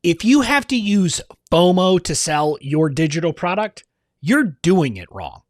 If you have to use FOMO to sell your digital product, you're doing it wrong.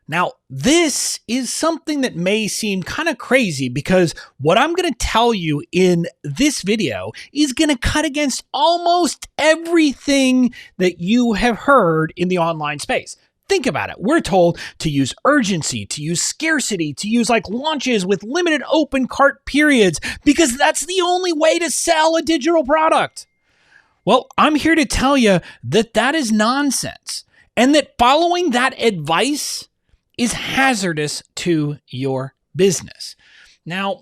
Now, this is something that may seem kind of crazy because what I'm going to tell you in this video is going to cut against almost everything that you have heard in the online space. Think about it. We're told to use urgency, to use scarcity, to use like launches with limited open cart periods because that's the only way to sell a digital product. Well, I'm here to tell you that that is nonsense and that following that advice is hazardous to your business. Now,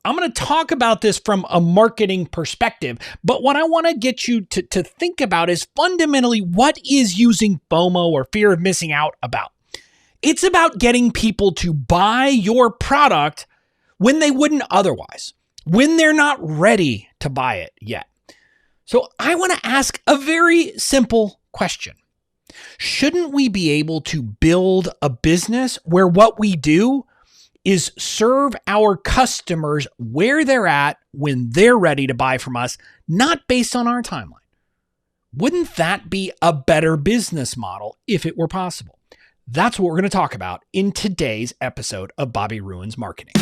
I'm going to talk about this from a marketing perspective, but what I want to get you to think about is fundamentally what is using FOMO or fear of missing out about. It's about getting people to buy your product when they wouldn't otherwise, when they're not ready to buy it yet. So I want to ask a very simple question. Shouldn't we be able to build a business where what we do is serve our customers where they're at when they're ready to buy from us, not based on our timeline? Wouldn't that be a better business model if it were possible? That's what we're going to talk about in today's episode of Bobby Ruins Marketing.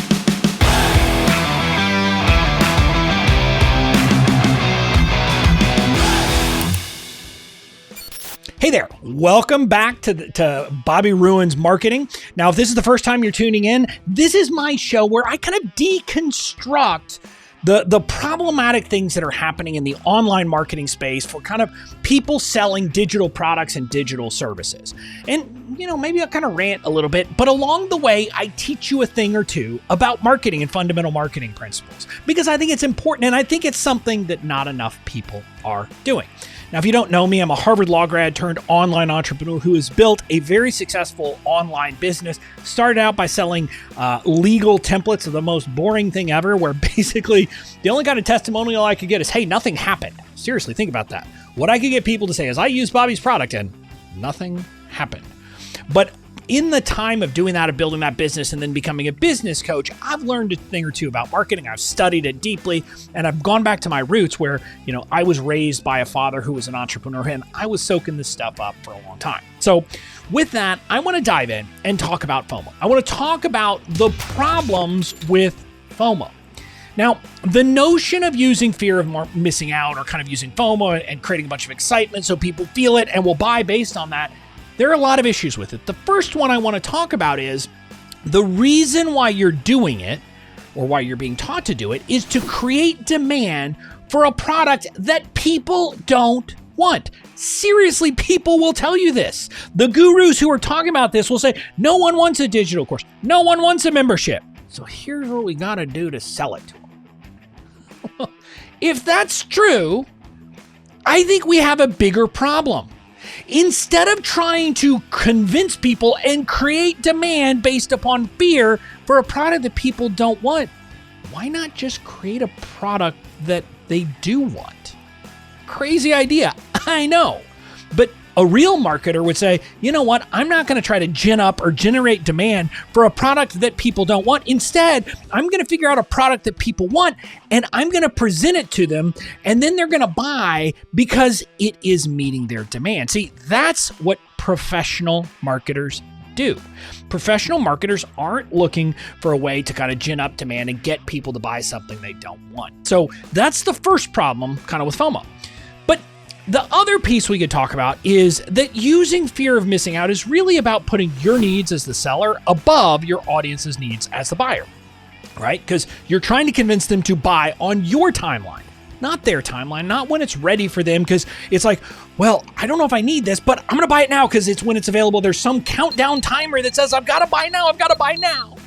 Hey there, welcome back to Bobby Ruins Marketing. Now, if this is the first time you're tuning in, this is my show where I kind of deconstruct the problematic things that are happening in the online marketing space for kind of people selling digital products and digital services. And, maybe I'll kind of rant a little bit, but along the way, I teach you a thing or two about marketing and fundamental marketing principles because I think it's important and I think it's something that not enough people are doing. Now, if you don't know me, I'm a Harvard law grad turned online entrepreneur who has built a very successful online business. Started out by selling legal templates of the most boring thing ever, where basically the only kind of testimonial I could get is, hey, nothing happened. Seriously, think about that. What I could get people to say is, I used Bobby's product and nothing happened. But in the time of doing that, of building that business and then becoming a business coach, I've learned a thing or two about marketing. I've studied it deeply and I've gone back to my roots where, I was raised by a father who was an entrepreneur and I was soaking this stuff up for a long time. So with that, I want to dive in and talk about FOMO. I want to talk about the problems with FOMO. Now, the notion of using fear of missing out or kind of using FOMO and creating a bunch of excitement so people feel it and will buy based on that, there are a lot of issues with it. The first one I want to talk about is the reason why you're doing it or why you're being taught to do it is to create demand for a product that people don't want. Seriously, people will tell you this. The gurus who are talking about this will say, no one wants a digital course. No one wants a membership. So here's what we got to do to sell it to them. If that's true, I think we have a bigger problem. Instead of trying to convince people and create demand based upon fear for a product that people don't want, why not just create a product that they do want? Crazy idea, I know. But a real marketer would say, you know what? I'm not going to try to gin up or generate demand for a product that people don't want. Instead, I'm going to figure out a product that people want and I'm going to present it to them and then they're going to buy because it is meeting their demand. See, that's what professional marketers do. Professional marketers aren't looking for a way to kind of gin up demand and get people to buy something they don't want. So that's the first problem kind of with FOMO. The other piece we could talk about is that using fear of missing out is really about putting your needs as the seller above your audience's needs as the buyer, right? Because you're trying to convince them to buy on your timeline, not their timeline, not when it's ready for them. Because it's like, well, I don't know if I need this, but I'm going to buy it now because it's when it's available. There's some countdown timer that says, I've got to buy now. I've got to buy now.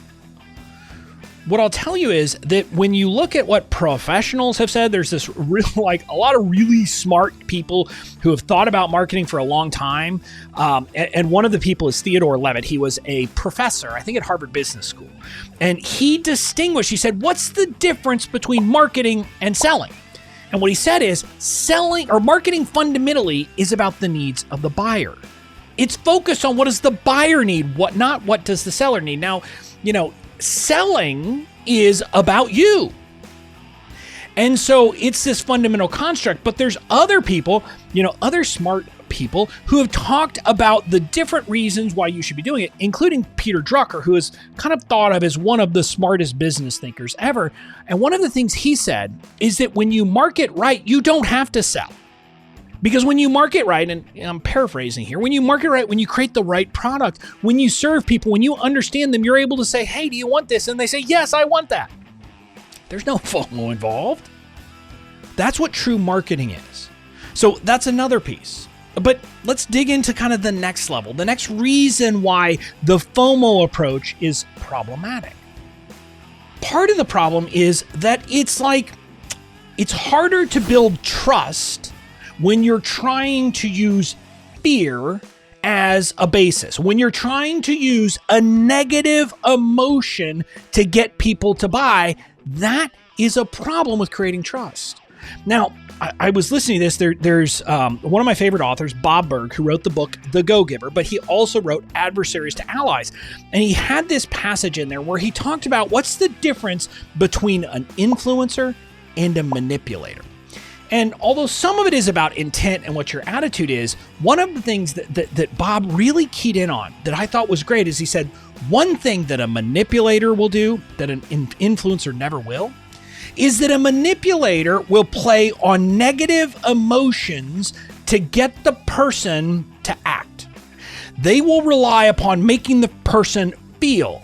What I'll tell you is that when you look at what professionals have said, there's this real, a lot of really smart people who have thought about marketing for a long time. And one of the people is Theodore Levitt. He was a professor, I think at Harvard Business School. And he said, what's the difference between marketing and selling? And what he said is selling or marketing fundamentally is about the needs of the buyer. It's focused on what does the buyer need, not what does the seller need. Now, selling is about you. And so it's this fundamental construct, but there's other people, other smart people who have talked about the different reasons why you should be doing it, including Peter Drucker, who is kind of thought of as one of the smartest business thinkers ever. And one of the things he said is that when you market right, you don't have to sell. Because when you market right, and I'm paraphrasing here, when you market right, when you create the right product, when you serve people, when you understand them, you're able to say, hey, do you want this? And they say, yes, I want that. There's no FOMO involved. That's what true marketing is. So that's another piece. But let's dig into kind of the next level, the next reason why the FOMO approach is problematic. Part of the problem is that it's harder to build trust when you're trying to use fear as a basis, when you're trying to use a negative emotion to get people to buy. That is a problem with creating trust. Now, I was listening to this. There's one of my favorite authors, Bob Berg, who wrote the book The Go-Giver, but he also wrote Adversaries to Allies. And he had this passage in there where he talked about what's the difference between an influencer and a manipulator. And although some of it is about intent and what your attitude is, one of the things that Bob really keyed in on that I thought was great is he said, one thing that a manipulator will do that an influencer never will is that a manipulator will play on negative emotions to get the person to act. They will rely upon making the person feel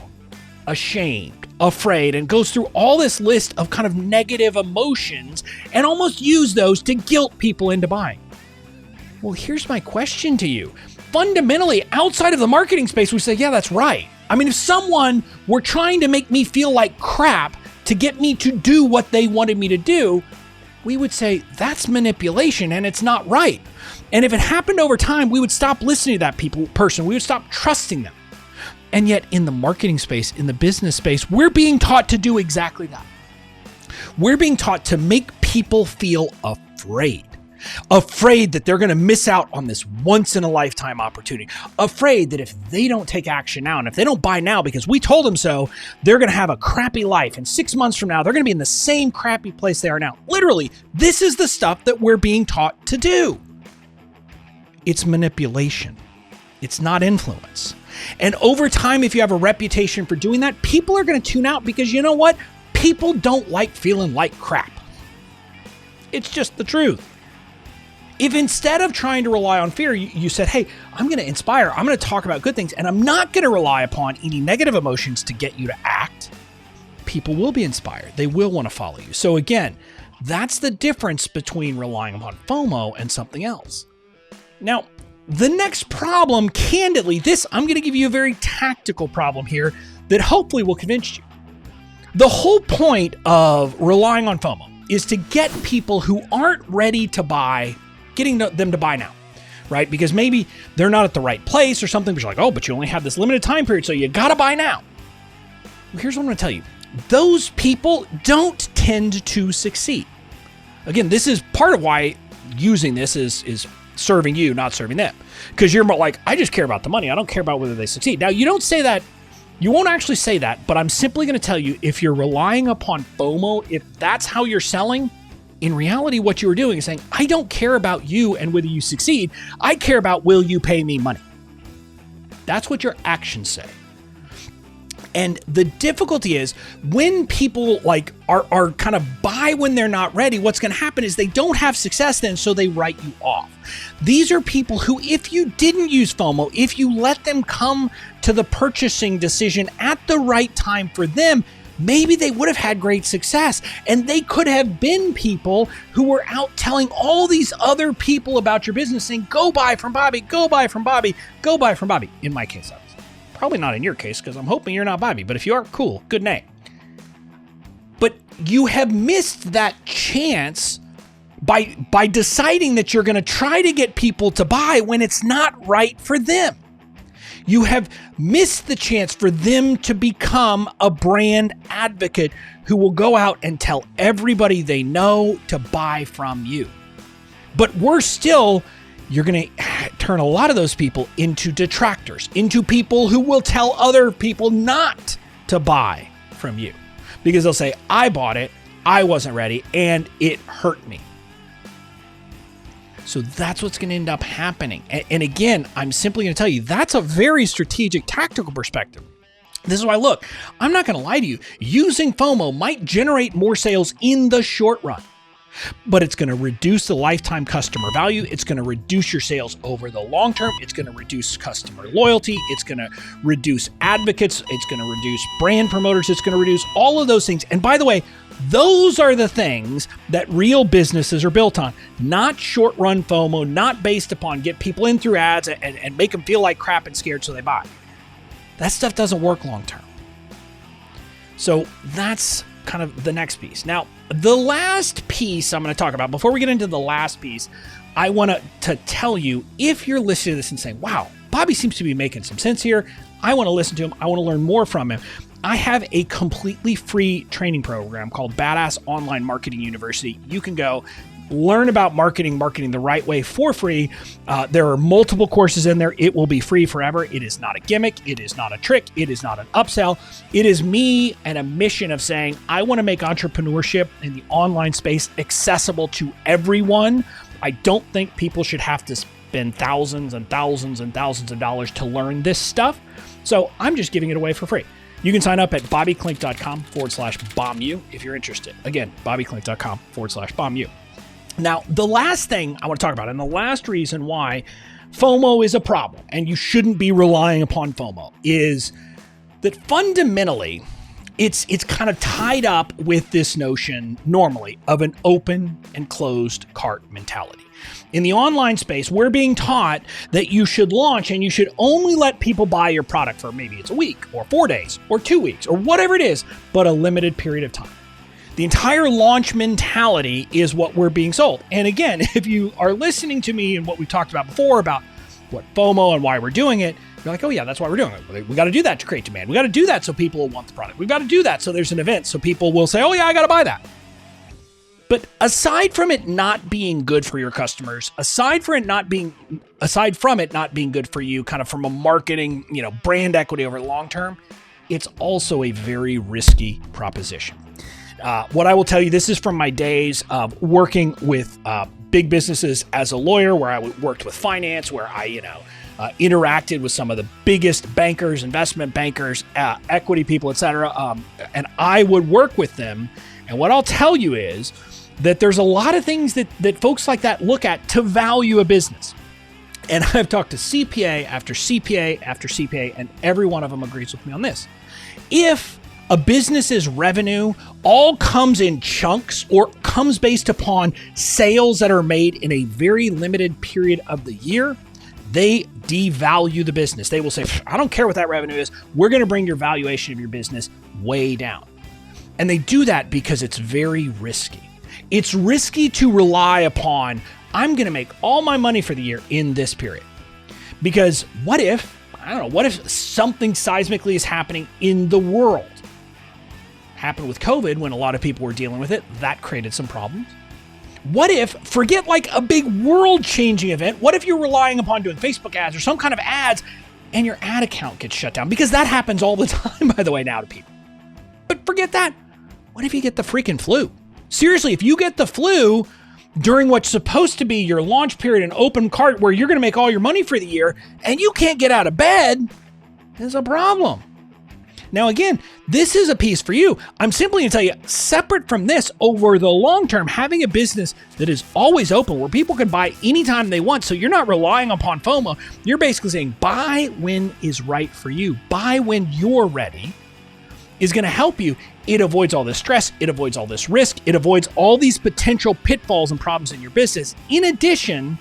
ashamed, afraid, and goes through all this list of kind of negative emotions and almost use those to guilt people into buying. Well, here's my question to you. Fundamentally, outside of the marketing space, we say, yeah, that's right. I mean, if someone were trying to make me feel like crap to get me to do what they wanted me to do, we would say that's manipulation and it's not right. And if it happened over time, we would stop listening to that person. We would stop trusting them. And yet in the marketing space, in the business space, we're being taught to do exactly that. We're being taught to make people feel afraid that they're going to miss out on this once in a lifetime opportunity, afraid that if they don't take action now and if they don't buy now because we told them so, they're going to have a crappy life. And 6 months from now, they're going to be in the same crappy place they are now. Literally, this is the stuff that we're being taught to do. It's manipulation. It's not influence. And over time, if you have a reputation for doing that, people are going to tune out because you know what? People don't like feeling like crap. It's just the truth. If instead of trying to rely on fear, you said, hey, I'm going to inspire, I'm going to talk about good things, and I'm not going to rely upon any negative emotions to get you to act, people will be inspired. They will want to follow you. So again, that's the difference between relying upon FOMO and something else. Now, the next problem, candidly, I'm going to give you a very tactical problem here that hopefully will convince you. The whole point of relying on FOMO is to get people who aren't ready to buy, getting them to buy now, right? Because maybe they're not at the right place or something, but you're like, oh, but you only have this limited time period, so you got to buy now. Well, here's what I'm going to tell you. Those people don't tend to succeed. Again, this is part of why using this is serving you, not serving them. Because you're more like, I just care about the money. I don't care about whether they succeed. Now, you don't say that. You won't actually say that, but I'm simply going to tell you, if you're relying upon FOMO, if that's how you're selling, in reality, what you're doing is saying, I don't care about you and whether you succeed. I care about, will you pay me money? That's what your actions say. And the difficulty is when people are kind of buy when they're not ready, what's going to happen is they don't have success then, so they write you off. These are people who, if you didn't use FOMO, if you let them come to the purchasing decision at the right time for them, maybe they would have had great success. And they could have been people who were out telling all these other people about your business saying, go buy from Bobby, go buy from Bobby, go buy from Bobby. In my case, obviously. Probably not in your case, because I'm hoping you're not Bobby. But if you are, cool, good name. But you have missed that chance by deciding that you're going to try to get people to buy when it's not right for them. You have missed the chance for them to become a brand advocate who will go out and tell everybody they know to buy from you. But worse still, you're going to turn a lot of those people into detractors, into people who will tell other people not to buy from you. Because they'll say, I bought it, I wasn't ready, and it hurt me. So that's what's going to end up happening. And again, I'm simply going to tell you, that's a very strategic, tactical perspective. This is why, look, I'm not going to lie to you. Using FOMO might generate more sales in the short run, but it's going to reduce the lifetime customer value. It's going to reduce your sales over the long term. It's going to reduce customer loyalty. It's going to reduce advocates. It's going to reduce brand promoters. It's going to reduce all of those things. And by the way, those are the things that real businesses are built on, not short-run FOMO, not based upon get people in through ads and make them feel like crap and scared so they buy. That stuff doesn't work long-term. So that's kind of the next piece. Now, the last piece I'm going to talk about, before we get into the last piece, I want to tell you, if you're listening to this and saying, wow, Bobby seems to be making some sense here. I want to listen to him. I want to learn more from him. I have a completely free training program called BADA Online Marketing University. You can go learn about marketing the right way for free. There are multiple courses in there. It will be free forever. It is not a gimmick. It is not a trick. It is not an upsell. It is me and a mission of saying, I want to make entrepreneurship in the online space accessible to everyone. I don't think people should have to spend thousands and thousands and thousands of dollars to learn this stuff. So I'm just giving it away for free. You can sign up at bobbyklink.com/BOMU if you're interested. Again, bobbyklink.com/BOMU. Now, the last thing I want to talk about, and the last reason why FOMO is a problem, and you shouldn't be relying upon FOMO, is that fundamentally, it's kind of tied up with this notion normally of an open and closed cart mentality. In the online space, we're being taught that you should launch and you should only let people buy your product for maybe it's a week or 4 days or 2 weeks or whatever it is, but a limited period of time. The entire launch mentality is what we're being sold. And again, if you are listening to me and what we've talked about before about what FOMO and why we're doing it, you're like, oh yeah, that's why we're doing it. We got to do that to create demand. We got to do that so people will want the product. We've got to do that so there's an event so people will say, oh yeah, I got to buy that. But aside from it not being good for your customers, aside from it not being good for you, kind of from a marketing, brand equity over the long term, it's also a very risky proposition. What I will tell you, this is from my days of working with big businesses as a lawyer, where I worked with finance, where I, interacted with some of the biggest bankers, investment bankers, equity people, et cetera. And I would work with them. And what I'll tell you is that there's a lot of things that folks like that look at to value a business. And I've talked to CPA after CPA after CPA, and every one of them agrees with me on this. If a business's revenue all comes in chunks or comes based upon sales that are made in a very limited period of the year, they devalue the business. They will say, I don't care what that revenue is. We're going to bring your valuation of your business way down. And they do that because it's very risky. It's risky to rely upon, I'm going to make all my money for the year in this period. Because what if something seismically is happening in the world? Happened with COVID when a lot of people were dealing with it. That created some problems. What if, forget like a big world-changing event, what if you're relying upon doing Facebook ads or some kind of ads and your ad account gets shut down? Because that happens all the time, by the way, now to people. But forget that. What if you get the freaking flu? Seriously, if you get the flu during what's supposed to be your launch period and open cart where you're going to make all your money for the year and you can't get out of bed, there's a problem. Now, again, this is a piece for you. I'm simply going to tell you, separate from this, over the long term, having a business that is always open where people can buy anytime they want, so you're not relying upon FOMO. You're basically saying buy when is right for you. Buy when you're ready is going to help you. It avoids all this stress. It avoids all this risk. It avoids all these potential pitfalls and problems in your business, in addition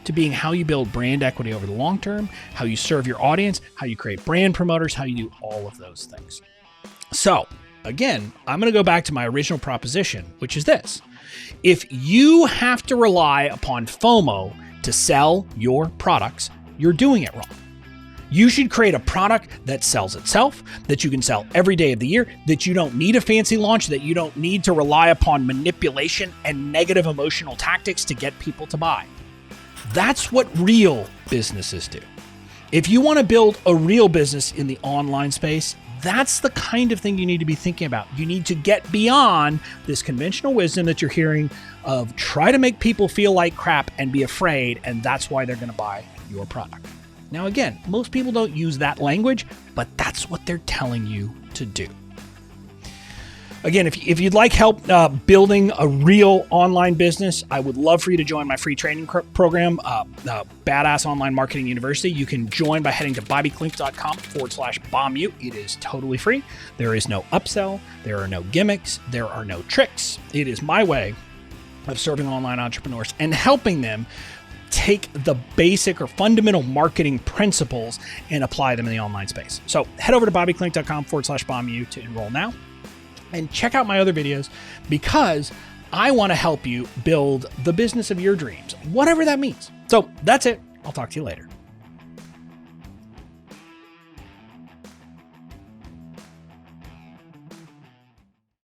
to being how you build brand equity over the long term, how you serve your audience, how you create brand promoters, how you do all of those things. So again, I'm going to go back to my original proposition, which is this. If you have to rely upon FOMO to sell your products, you're doing it wrong. You should create a product that sells itself, that you can sell every day of the year, that you don't need a fancy launch, that you don't need to rely upon manipulation and negative emotional tactics to get people to buy. That's what real businesses do. If you want to build a real business in the online space, That's the kind of thing you need to be thinking about. You need to get beyond this conventional wisdom that you're hearing of try to make people feel like crap and be afraid, and that's why they're going to buy your product. Now, again, most people don't use that language, but that's what they're telling you to do. Again, if you'd like help building a real online business, I would love for you to join my free training program, BADA Online Marketing University. You can join by heading to bobbyklink.com/BOMU. It is totally free. There is no upsell. There are no gimmicks. There are no tricks. It is my way of serving online entrepreneurs and helping them take the basic or fundamental marketing principles and apply them in the online space. So head over to bobbyklink.com/BOMU to enroll now. And check out my other videos because I want to help you build the business of your dreams, whatever that means. So that's it. I'll talk to you later.